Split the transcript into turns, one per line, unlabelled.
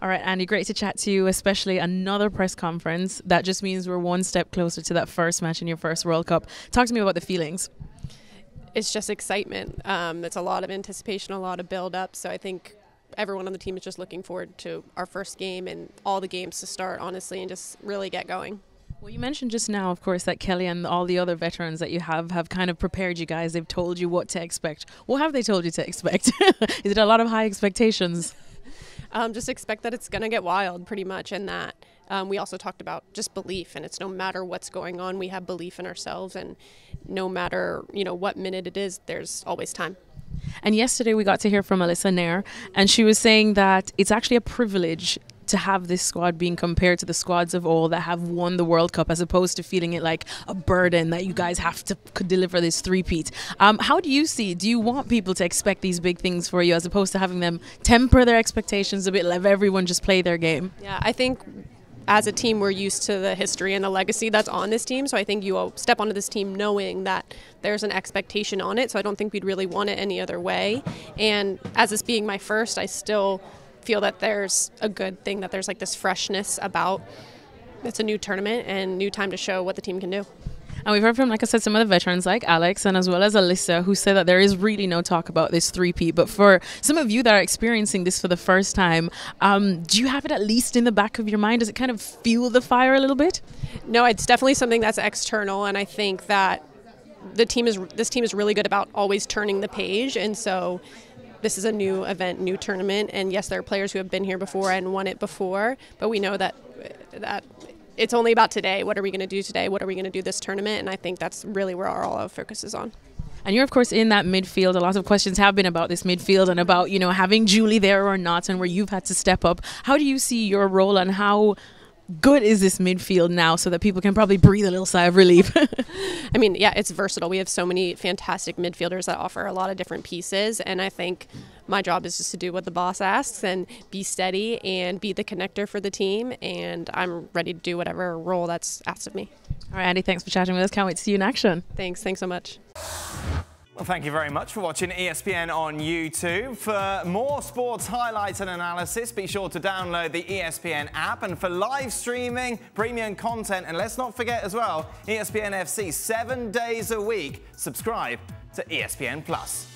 All right, Andy, great to chat to you, especially another press conference. That just means we're one step closer to that first match in your first World Cup. Talk to me about the feelings.
It's just excitement. It's a lot of anticipation, a lot of build-up. So I think everyone on the team is just looking forward to our first game and all the games to start, honestly, and just really get going.
Well, you mentioned just now, of course, that Kelly and all the other veterans that you have kind of prepared you guys. They've told you what to expect. What have they told you to expect? Is it a lot of high expectations?
Just expect that it's going to get wild, pretty much, and that we also talked about just belief, and it's no matter what's going on, we have belief in ourselves, and no matter, what minute it is, there's always time.
And yesterday we got to hear from Alyssa Nair, and she was saying that it's actually a privilege to have this squad being compared to the squads of all that have won the World Cup, as opposed to feeling it like a burden that you guys have to deliver this three-peat. How do you see, do you want people to expect these big things for you as opposed to having them temper their expectations a bit, let everyone just play their game?
Yeah, I think as a team we're used to the history and the legacy that's on this team, so I think you will step onto this team knowing that there's an expectation on it, so I don't think we'd really want it any other way. And as this being my first, I still feel that there's a good thing that there's like this freshness about it's a new tournament and new time to show what the team can do.
And we've heard from, like I said, some of the veterans like Alex and as well as Alyssa, who said that there is really no talk about this three-peat. But for some of you that are experiencing this for the first time, do you have it at least in the back of your mind? Does it kind of fuel the fire a little bit?
No, it's definitely something that's external, and I think that this team is really good about always turning the page, and so this is a new event, new tournament, and yes, there are players who have been here before and won it before, but we know that it's only about today. What are we going to do today? What are we going to do this tournament? And I think that's really where all our focus is on.
And you're, of course, in that midfield. A lot of questions have been about this midfield and about, having Julie there or not, and where you've had to step up. How do you see your role, and how good is this midfield now so that people can probably breathe a little sigh of relief?
I mean, yeah, it's versatile. We have so many fantastic midfielders that offer a lot of different pieces, and I think my job is just to do what the boss asks and be steady and be the connector for the team, and I'm ready to do whatever role that's asked of me.
All right, Andy, thanks for chatting with us. Can't wait to see you in action.
Thanks so much.
Well, thank you very much for watching ESPN on YouTube. For more sports highlights and analysis, be sure to download the ESPN app. And for live streaming, premium content, and let's not forget as well, ESPN FC 7 days a week. Subscribe to ESPN+.